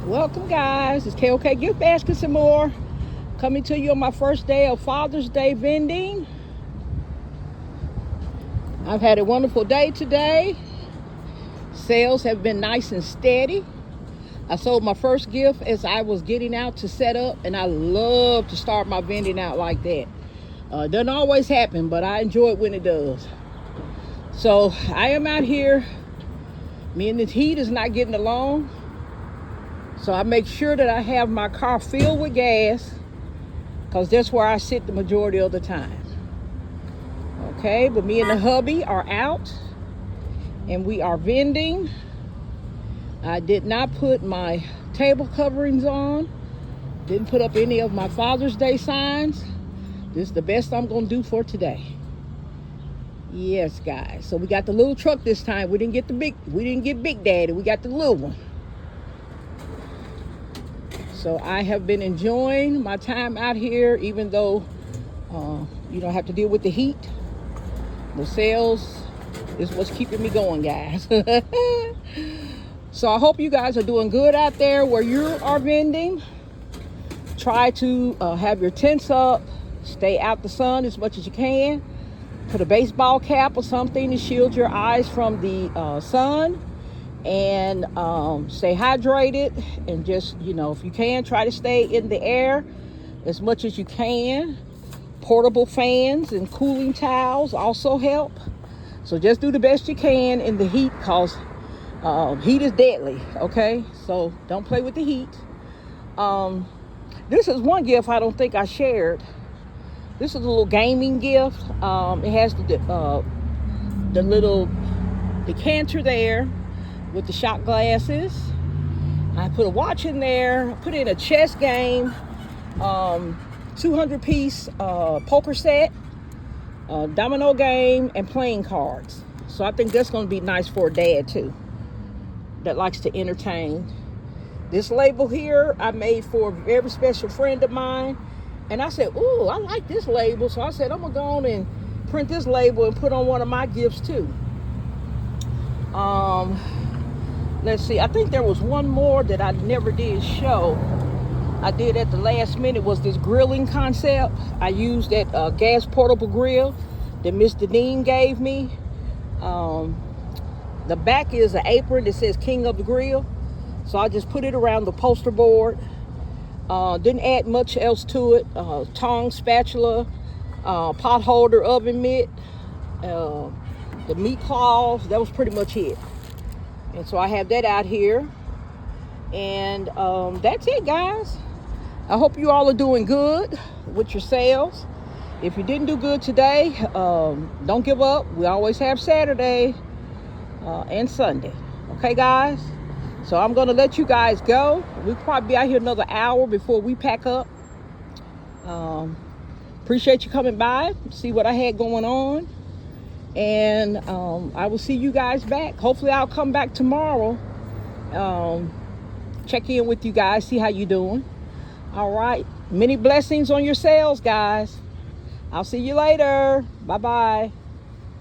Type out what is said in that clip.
Welcome, guys. It's KOK Gift Baskets and more. Coming to you on my first day of Father's Day vending. I've had a wonderful day today. Sales have been nice and steady. I sold my first gift as I was getting out to set up, and I love to start my vending out like that. It doesn't always happen, but I enjoy it when it does. So I am out here. Me and the heat is not getting along. So I make sure that I have my car filled with gas, because that's where I sit the majority of the time. Okay, but me and the hubby are out and we are vending. I did not put my table coverings on. Didn't put up any of my Father's Day signs. This is the best I'm gonna do for today. Yes, guys. So we got the little truck this time. We didn't get Big Daddy. We got the little one. So I have been enjoying my time out here, even though you don't have to deal with the heat. The sales is what's keeping me going, guys. So I hope you guys are doing good out there where you are vending. Try to have your tents up. Stay out the sun as much as you can. Put a baseball cap or something to shield your eyes from the sun. And stay hydrated, and just, if you can, try to stay in the air as much as you can. Portable fans and cooling towels also help. So just do the best you can in the heat, because heat is deadly. Okay, so don't play with the heat. This is one gift I don't think I shared. This is a little gaming gift. It has the little decanter there with the shot glasses. I put a watch in there. I put in a chess game, 200-piece poker set, domino game, and playing cards. So I think that's going to be nice for a dad too, that likes to entertain. This label here I made for a very special friend of mine, and I said, "Ooh, I like this label." So I said, "I'm gonna go on and print this label and put on one of my gifts too." Let's see, I think there was one more that I never did show. I did at the last minute, was this grilling concept. I used that gas portable grill that Miss Dean gave me. The back is an apron that says King of the Grill. So I just put it around the poster board. Didn't add much else to it. Tongs, spatula, pot holder, oven mitt, the meat claws. That was pretty much it. And so I have that out here. And that's it, guys. I hope you all are doing good with your sales. If you didn't do good today, don't give up. We always have Saturday and Sunday. Okay, guys? So I'm going to let you guys go. We'll probably be out here another hour before we pack up. Appreciate you coming by, see what I had going on. And I will see you guys back. Hopefully I'll come back tomorrow. Check in with you guys, see how you doing. All right. Many blessings on your sales, guys. I'll see you later. Bye-bye.